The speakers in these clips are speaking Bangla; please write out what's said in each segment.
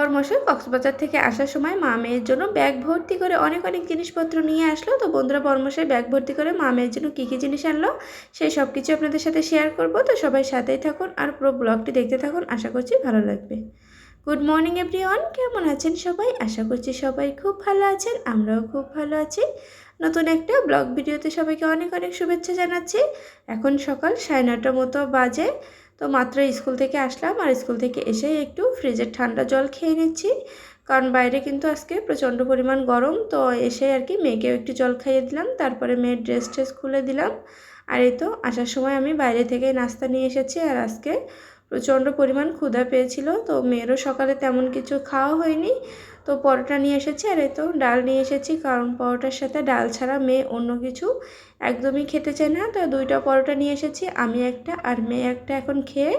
বরমশাই কক্সবাজার থেকে আসার সময় মা মেয়ের জন্য ব্যাগ ভর্তি করে অনেক অনেক জিনিসপত্র নিয়ে আসলো। তো বন্ধুরা, বরমশাই ব্যাগ ভর্তি করে মা মেয়ের জন্য কী কী জিনিস আনলো সেই সব কিছু আপনাদের সাথে শেয়ার করব। তো সবাই সাথেই থাকুন আর পুরো ব্লগটি দেখতে থাকুন, আশা করছি ভালো লাগবে। গুড মর্নিং এভরিওয়ান, কেমন আছেন সবাই? আশা করছি সবাই খুব ভালো আছেন, আমরাও খুব ভালো আছি। নতুন একটা ব্লগ ভিডিওতে সবাইকে অনেক অনেক শুভেচ্ছা জানাচ্ছি। এখন সকাল 9:30 মতো বাজে। তো মাত্র স্কুল থেকে আসলাম আর স্কুল থেকে এসে একটু ফ্রিজের ঠান্ডা জল খেয়ে নিচ্ছি, কারণ বাইরে কিন্তু আজকে প্রচণ্ড পরিমাণ গরম। তো এসে আর কি মেয়েকেও একটু জল খাইয়ে দিলাম, তারপরে মেয়ের ড্রেস ট্রেস খুলে দিলাম। আর এই তো আসার সময় আমি বাইরে থেকে নাস্তা নিয়ে এসেছি। আর আজকে প্রচণ্ড পরিমাণ ক্ষুধা পেয়েছিল, তো মেয়েরও সকালে তেমন কিছু খাওয়া হয়নি। তো পরোটা নিয়ে এসেছি আর এই তো ডাল নিয়ে এসেছি, কারণ পরোটার সাথে ডাল ছাড়া মেয়ে অন্য কিছু একদমই খেতে চায় না। তো 2টা পরোটা নিয়ে এসেছি, আমি একটা আর মেয়ে একটা। এখন খেয়ে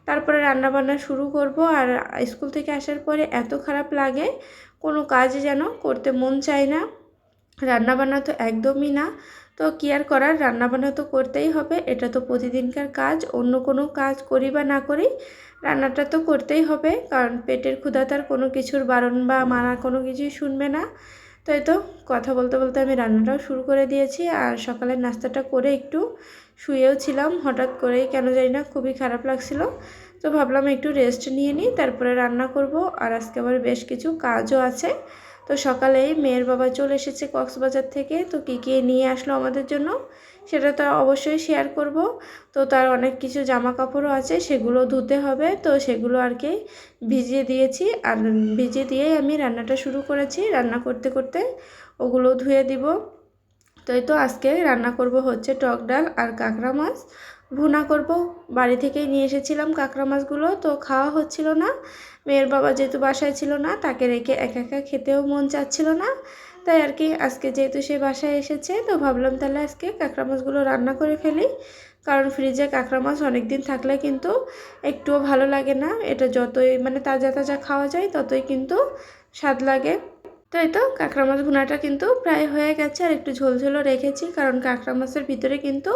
তারপরে রান্নাবান্না শুরু করব। আর স্কুল থেকে আসার পরে এত খারাপ লাগে, কোনো কাজই যেন করতে মন চায় না। রান্নাবান্না তো একদমই না। তো কী আর করার, রান্নাবান্না তো করতেই হবে, এটা তো প্রতিদিনকার কাজ। অন্য কোনো কাজ করি বা না করি, রান্নাটা তো করতেই হবে, কারণ পেটের ক্ষুধা তার কোনো কিছুর বারণ বা মানা কোনো কিছুই শুনবে না। তো এই তো কথা বলতে বলতে আমি রান্নাটাও শুরু করে দিয়েছি। আর সকালের নাস্তাটা করে একটু শুয়েও ছিলাম, হঠাৎ করেই কেন জানি না খুবই খারাপ লাগছিল। তো ভাবলাম একটু রেস্ট নিয়ে নিই, তারপরে রান্না করব। আর আজকে আবার বেশ কিছু কাজও আছে। তো সকালেই মেয়ের বাবা চলে এসেছে কক্সবাজার থেকে, তো কী কী নিয়ে আসলো আমাদের জন্য সেটা তো অবশ্যই শেয়ার করব। তো তার অনেক কিছু জামা কাপড়ও আছে, সেগুলো ধুতে হবে। তো সেগুলো আর কি ভিজিয়ে দিয়েছি, আর ভিজিয়ে দিয়েই আমি রান্নাটা শুরু করেছি। রান্না করতে করতে ওগুলো ধুয়ে দিব। তো এই তো আজকে রান্না করব হচ্ছে টক ডাল আর কাঁকড়া মাছ ভুনা করব। বাড়ি থেকেই নিয়ে এসেছিলাম কাঁকড়া মাছগুলো, তো খাওয়া হচ্ছিল না। মেয়ের বাবা যেহেতু বাসায় ছিল না, তাকে রেখে একা একা খেতেও মন চাচ্ছিল না। তাই আর কি আজকে যেহেতু সে বাসায় এসেছে, তো ভাবলাম তাহলে আজকে কাঁকড়া মাছগুলো রান্না করে ফেলি, কারণ ফ্রিজে কাঁকড়া মাছ অনেক দিন থাকলে কিন্তু একটুও ভালো লাগে না। এটা যতই মানে তাজা তাজা খাওয়া যায় ততই কিন্তু স্বাদ লাগে। তো এই তো কাঁকড়া মাছ ভুনাটা কিন্তু প্রায় হয়ে গেছে। আর একটু ঝোলঝোলও রেখেছি, কারণ কাঁকড়া মাছের ভিতরে কিন্তু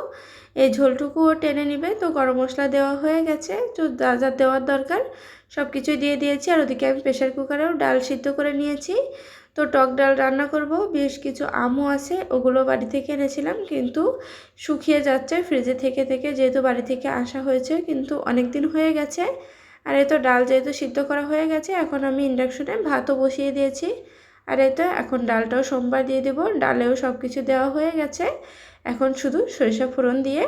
এই ঝোলটুকুও টেনে নেবে। তো গরম মশলা দেওয়া হয়ে গেছে, তো যা যা দেওয়ার দরকার সব কিছুই দিয়ে দিয়েছি। আর ওদিকে আমি প্রেশার কুকারেও ডাল সিদ্ধ করে নিয়েছি। তো টক ডাল রান্না করব। বেশ কিছু আমও আছে, ওগুলো বাড়ি থেকে এনেছিলাম, কিন্তু শুকিয়ে যাচ্ছে ফ্রিজে থেকে থেকে, যেহেতু বাড়ি থেকে আসা হয়েছে কিন্তু অনেক দিন হয়ে গেছে। আর এই তো ডাল যেহেতু সিদ্ধ করা হয়ে গেছে, এখন আমি ইন্ডাকশনে ভাতও বসিয়ে দিয়েছি। আর এই তো এখন ডালটাও সোমবার দিয়ে দেবো, ডালেও সব কিছু দেওয়া হয়ে গেছে। এখন শুধু সরিষা ফোড়ন দিয়ে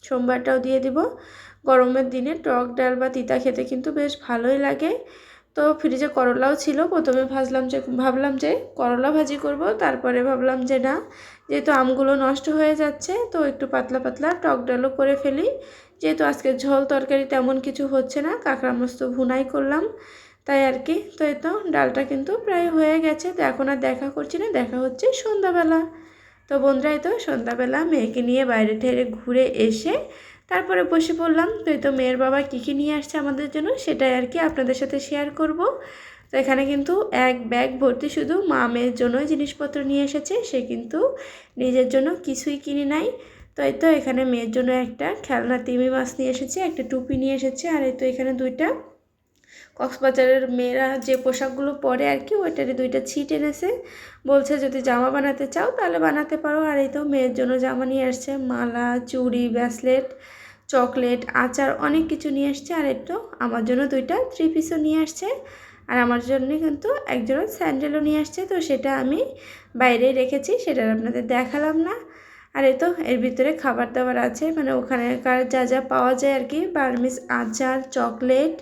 সোমবারটাও দিয়ে দিব। গরমের দিনে টক ডাল বা তিতা খেতে কিন্তু বেশ ভালোই লাগে। তো ফ্রিজে করলাও ছিল, প্রথমে ভাবলাম যে করলা ভাজি করব, তারপরে ভাবলাম যে না, যেহেতু আমগুলো নষ্ট হয়ে যাচ্ছে তো একটু পাতলা পাতলা টক ডালও করে ফেলি। যেহেতু আজকে ঝোল তরকারি তেমন কিছু হচ্ছে না, কাঁকড়া মাছ তো ভুনাই করলাম, তাই আর কি। তো এই তো ডালটা কিন্তু প্রায় হয়ে গেছে। তো এখন আর দেখা করছি না, দেখা হচ্ছে সন্ধ্যাবেলা। তো বন্ধুরা, এই তো সন্ধ্যাবেলা মেয়েকে নিয়ে বাইরে ঠেরে ঘুরে এসে তারপরে বসে পড়লাম। তো এই তো মেয়ের বাবা কী কী নিয়ে আসছে আমাদের জন্য সেটাই আর কি আপনাদের সাথে শেয়ার করব। তো এখানে কিন্তু এক ব্যাগ ভর্তি শুধু মা মেয়ের জন্যই জিনিসপত্র নিয়ে এসেছে, সে কিন্তু নিজের জন্য কিছুই কিনে নাই। তো এই তো এখানে মেয়ের জন্য একটা খেলনা তিমি মাছ নিয়ে এসেছে, একটা টুপি নিয়ে এসেছে। আর এই তো এখানে 2টা কক্সবাজারের মেয়েরা যে পোশাকগুলো পরে আর কি, ওইটারই 2টা ছিট এনেছে। বলছে যদি জামা বানাতে চাও তাহলে বানাতে পারো। আর এই তো মেয়ের জন্য জামা নিয়ে আসছে, মালা, চুড়ি, ব্রেসলেট, চকলেট, আচার, অনেক কিছু নিয়ে আসছে। আর একটু আমার জন্য 2টা 3 পিসও নিয়ে আসছে। আর আমার জন্য কিন্তু একজোড়া স্যান্ডেলও নিয়ে আসছে। তো সেটা আমি বাইরেই রেখেছি, সেটা আপনাদের দেখালাম না। আর এই তো এর ভিতরে খাবার দাবার আছে, মানে ওখানেকার যা যা পাওয়া যায় আর কি, বার্মিজ আচার, চকলেট,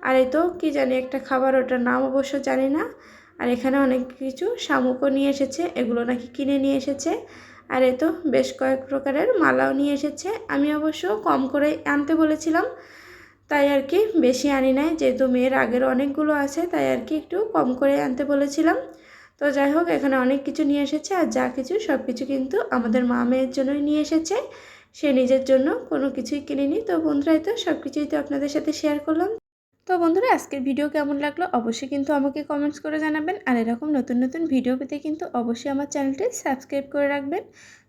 আর এই তো কী জানি একটা খাবার, ওটার নাম অবশ্য জানি না। আর এখানে অনেক কিছু শামুকও নিয়ে এসেছে, এগুলো নাকি কিনে নিয়ে এসেছে। আর এই তো বেশ কয়েক প্রকারের মালাও নিয়ে এসেছে। আমি অবশ্য কম করে আনতে বলেছিলাম, তাই আর কি বেশি আনি নাই, যেহেতু মেয়ের আগের অনেকগুলো আছে, তাই আর কি একটু কম করে আনতে বলেছিলাম। তো যাই হোক, এখানে অনেক কিছু নিয়ে এসেছে, আর যা কিছু সব কিছু কিন্তু আমাদের মা মেয়ের জন্যই নিয়ে এসেছে, সে নিজের জন্য কোনো কিছুই কিনেনি। তো বন্ধুরা, তো সব কিছুই তো আপনাদের সাথে শেয়ার করলাম। তো বন্ধুরা, আজকের ভিডিও কেমন লাগলো অবশ্যই কিন্তু আমাকে কমেন্টস করে জানাবেন। আর এরকম নতুন নতুন ভিডিও পেতে কিন্তু অবশ্যই আমার চ্যানেলটি সাবস্ক্রাইব করে রাখবেন।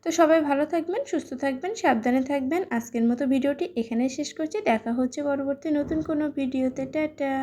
তো সবাই ভালো থাকবেন, সুস্থ থাকবেন, সাবধানে থাকবেন। আজকের মতো ভিডিওটি এখানেই শেষ করছি, দেখা হচ্ছে পরবর্তী নতুন কোনো ভিডিওতে। টাটা।